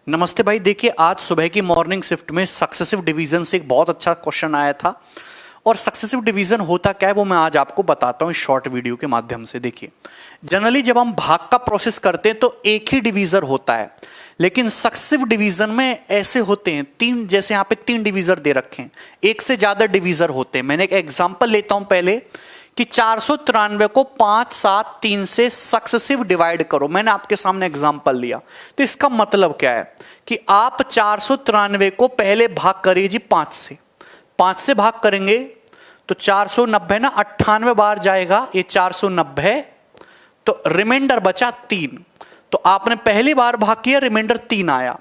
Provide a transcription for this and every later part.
नमस्ते भाई। देखिए, आज सुबह की मॉर्निंग शिफ्ट में सक्सेसिव डिवीजन से एक बहुत अच्छा क्वेश्चन आया था। और सक्सेसिव डिवीजन होता क्या है वो मैं आज आपको बताता हूं इस शॉर्ट वीडियो के माध्यम से। देखिए, जनरली जब हम भाग का प्रोसेस करते हैं तो एक ही डिवीजर होता है, लेकिन सक्सेसिव डिवीजन में ऐसे होते हैं तीन, जैसे यहां पे तीन डिवीजर दे रखे हैं, एक से ज्यादा डिवीजर होते हैं। मैंने एक एग्जांपल लेता हूं पहले कि 493 को 5, 7, 3 से सक्सेसिव डिवाइड करो। मैंने आपके सामने एग्जांपल लिया, तो इसका मतलब क्या है कि आप 493 को पहले भाग करिए जी 5 से। 5 से भाग करेंगे तो 490 ना 98 बार जाएगा, ये 490, तो रिमाइंडर बचा 3। तो आपने पहली बार भाग किया, रिमाइंडर 3 आया।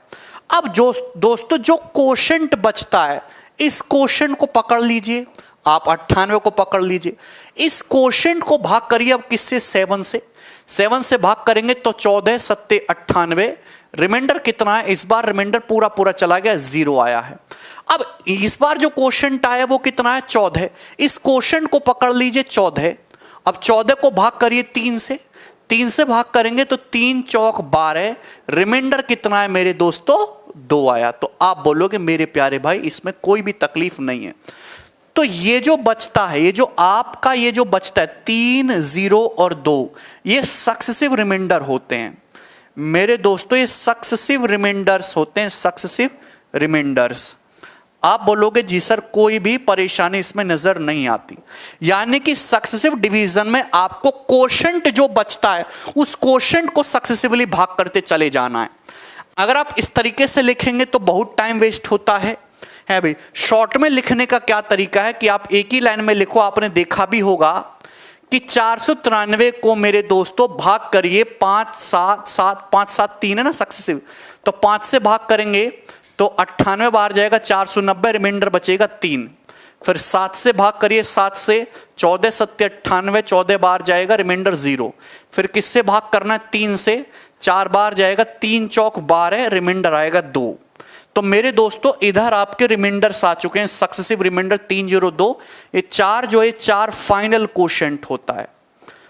अब जो दोस्तों जो क्वोशंट बचता है, इस क्वोशंट को पकड़ लीजिए, आप 98 को पकड़ लीजिए, इस क्वोशंट को भाग करिए अब किससे, 7 से। 7 से भाग करेंगे तो 14 7 98, रिमाइंडर कितना है, इस बार रिमाइंडर पूरा पूरा चला गया, 0 आया है। अब इस बार जो क्वोशंट आया वो कितना है, 14। इस क्वोशंट को पकड़ लीजिए 14। अब 14 को भाग करिए 3 से। 3 से भाग करेंगे तो 3 चौक 12, रिमाइंडर कितना है मेरे दोस्तों, 2 आया। तो आप बोलोगे मेरे प्यारे भाई इसमें कोई भी तकलीफ नहीं है। तो ये जो बचता है, ये जो आपका ये जो बचता है 3, 0 और 2, ये सक्सेसिव रिमाइंडर होते हैं मेरे दोस्तों, ये सक्सेसिव रिमाइंडर्स होते हैं, सक्सेसिव रिमाइंडर्स। आप बोलोगे जी सर कोई भी परेशानी इसमें नजर नहीं आती, यानी कि सक्सेसिव डिवीजन में आपको क्वोशंट जो बचता है उस क्वोशंट को सक्सेसिवली भाग करते चले जाना है। अगर आप इस तरीके से लिखेंगे तो बहुत टाइम वेस्ट होता है भाई। शॉर्ट में लिखने का क्या तरीका है कि आप एक ही लाइन में लिखो। आपने देखा भी होगा कि 493 को मेरे दोस्तों भाग करिए 5, 7, 7, 5, 7, 3 है ना सक्सेसिव, तो 5 से भाग करेंगे तो 98 बार जाएगा, 490, रिमाइंडर बचेगा 3। फिर 7 से भाग करिए, 7 से 14 7 98, 14 बार जाएगा, रिमाइंडर 0। फिर किससे भाग करना है, 3 से, 4 बार जाएगा, 3 चौक 12, रिमाइंडर आएगा 2। तो मेरे दोस्तों इधर आपके रिमाइंडर्स आ चुके हैं, सक्सेसिव रिमाइंडर 3, 0, 2। ये 4 जो है 4 फाइनल क्वोशंट होता है।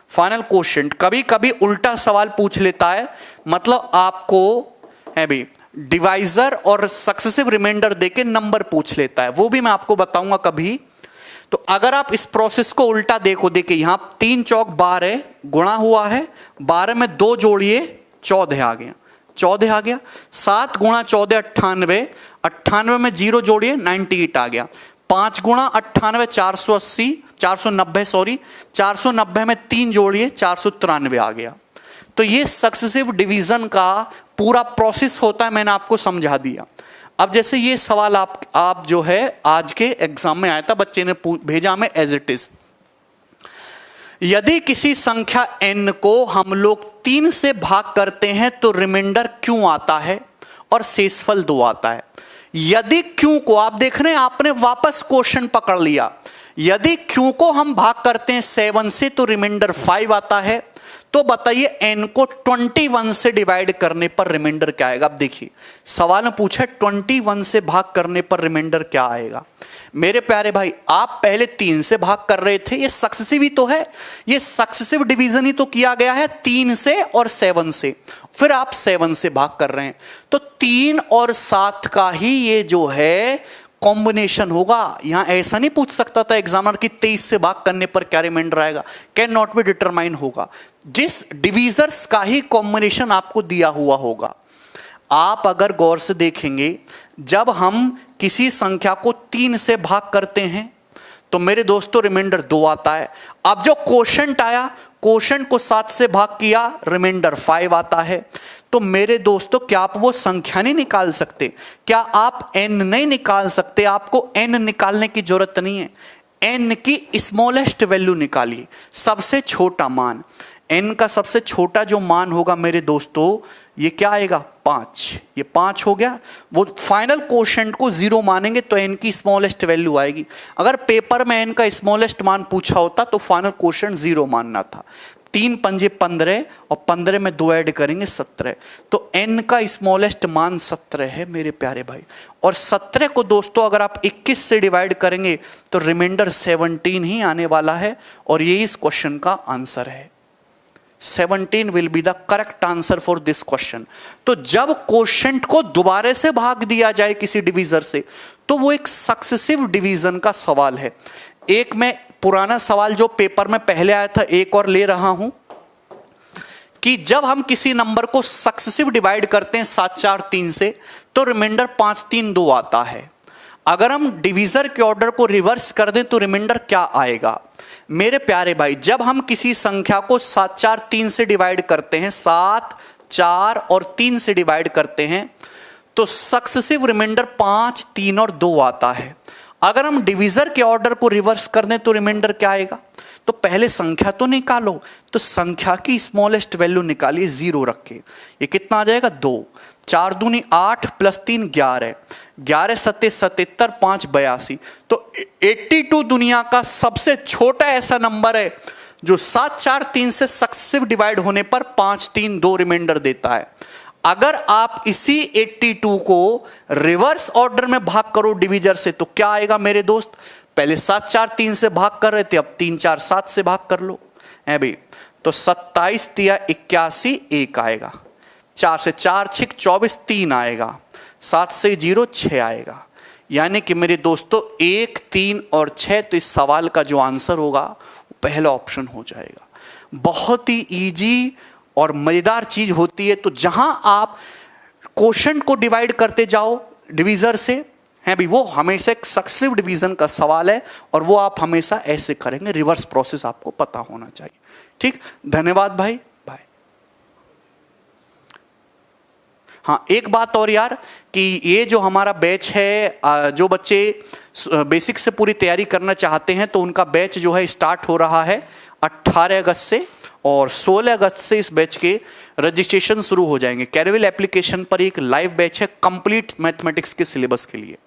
फाइनल क्वोशंट कभी कभी उल्टा सवाल पूछ लेता है, मतलब आपको है भी डिवाइजर और सक्सेसिव रिमाइंडर देके नंबर पूछ लेता है, वो भी मैं आपको बताऊंगा कभी। तो अगर आप इस प्रोसेस को उल्टा देखो, देखिए यहां 3 चौक 12 गुणा हुआ है, 12 में 2 जोड़िए 14 आ गया, 14 आ गया। 7 गुणा 14 98, 98 में 0 जोड़िए 98 आ गया। 5 गुणा 98 480, 490 सॉरी, 490 में 3 जोड़िए 493 आ गया। तो ये सक्सेसिव डिवीजन का पूरा प्रोसेस होता है, मैंने आपको समझा दिया। अब जैसे ये सवाल आप जो है आज के एग्जाम में आया था, बच्चे ने भेजा में एज इट इज, यदि किसी संख्या n को हम लोग 3 से भाग करते हैं तो रिमाइंडर क्यों आता है और शेषफल 2 आता है। यदि क्यों को आप देख रहे हैं, आपने वापस क्वेश्चन पकड़ लिया। यदि क्यों को हम भाग करते हैं 7 से तो रिमाइंडर 5 आता है। तो बताइए n को 21 से डिवाइड करने पर रिमाइंडर क्या आएगा। अब देखिए सवाल में पूछा 21 से भाग करने पर रिमाइंडर क्या आएगा। मेरे प्यारे भाई आप पहले 3 से भाग कर रहे थे, ये सक्सेसिव ही तो है, ये सक्सेसिव डिवीजन ही तो किया गया है 3 से और 7 से, फिर आप 7 से भाग कर रहे हैं, तो 3 और 7 का ही ये जो है कॉम्बिनेशन होगा। यहां ऐसा नहीं पूछ सकता था एग्जामिनर कि 23 से भाग करने पर क्या रिमाइंडर आएगा, कैन नॉट बी डिटरमाइन होगा, जिस डिवीजर्स का ही कॉम्बिनेशन आपको दिया हुआ होगा। आप अगर गौर से देखेंगे, जब हम किसी संख्या को 3 से भाग करते हैं तो मेरे दोस्तों रिमाइंडर 2 आता है। अब जो क्वोशंट आया, क्वोशंट को 7 से भाग किया, रिमाइंडर 5 आता है। तो मेरे दोस्तों क्या आप वो संख्या नहीं निकाल सकते, क्या आप n नहीं निकाल सकते। आपको n निकालने की जरूरत नहीं है, n की स्मॉलेस्ट वैल्यू निकालिए, सबसे छोटा मान। n का सबसे छोटा जो मान होगा मेरे दोस्तों ये क्या आएगा, 5। ये 5 हो गया। वो फाइनल क्वोशंट को 0 मानेंगे तो n की स्मॉलेस्ट वैल्यू आएगी। अगर पेपर में n का स्मॉलेस्ट मान पूछा होता तो फाइनल क्वोशंट 0 मानना था। 3 पंजे 15 और 15 में 2 ऐड करेंगे 17, तो n का स्मॉलेस्ट मान 17 है मेरे प्यारे भाई। और 17 को दोस्तों अगर आप 21 से डिवाइड करेंगे तो रिमाइंडर 17 ही आने वाला है, और यही इस क्वेश्चन का आंसर है। 17 will be the correct answer for this question. तो जब क्वोशंट को दोबारा से भाग दिया जाए किसी डिवीजर से, तो वो एक सक्सेसिव डिवीजन का सवाल है। एक मैं पुराना सवाल जो पेपर में पहले आया था एक और ले रहा हूं कि जब हम किसी नंबर को सक्सेसिव डिवाइड करते हैं 7 4 3 से, तो रिमाइंडर 5 3 2 आता है। अगर हम डिवीजर के ऑर्डर को रिवर्स कर दें तो रिमाइंडर क्या आएगा? मेरे प्यारे भाई, जब हम किसी संख्या को 7 4 3 से डिवाइड करते हैं, 7 4 और 3 से डिवाइड करते हैं, तो सक्सेसिव रिमाइंडर 5 3 और 2 आता है। अगर हम डिवीजर के ऑर्डर को रिवर्स कर दें तो रिमाइंडर क्या आएगा? तो पहले संख्या तो निकालो, तो संख्या की स्मॉलेस्ट वैल्यू निकालिए 0 रख के। ये कितना आ जाएगा? 2। 4 दूनी 8 प्लस 3 11, 11 सत्ते 77, 5 82। तो 82 दुनिया का सबसे छोटा ऐसा नंबर है जो 7 4 3 से सक्सेसिव डिवाइड होने पर 5 3 2 रिमाइंडर देता है। अगर आप इसी 82 को रिवर्स ऑर्डर में भाग करो डिवीजर से, तो क्या आएगा मेरे दोस्त? पहले 7 4 3 से भाग कर रहे थे, अब 3 4 7 से भाग कर लो है भाई। तो 27 तिया 81 1 आएगा, 4 से 4 6 24 3 आएगा, 7 से 0 6 आएगा। यानी कि मेरे दोस्तों 1 3 और 6, तो इस सवाल का जो आंसर होगा वो पहला ऑप्शन हो जाएगा। बहुत ही इजी और मजेदार चीज होती है। तो जहां आप क्वोशंट को डिवाइड करते जाओ डिवीजर से है भी, वो हमेशा एक सक्सेसिव डिवीजन का सवाल है और वो आप हमेशा ऐसे करेंगे। रिवर्स प्रोसेस आपको पता होना चाहिए। ठीक, धन्यवाद भाई। बाय। हाँ, एक बात और यार कि ये जो हमारा बैच है, जो बच्चे बेसिक से पूरी तैयारी करना चाहते हैं, तो उनका बैच जो है स्टार्ट हो रहा है 18 अगस्त से, और 16 अगस्त से इस बैच के रजिस्ट्रेशन शुरू हो जाएंगे। कैरविल एप्लीकेशन पर एक लाइव बैच है कंप्लीट मैथमेटिक्स के सिलेबस के लिए।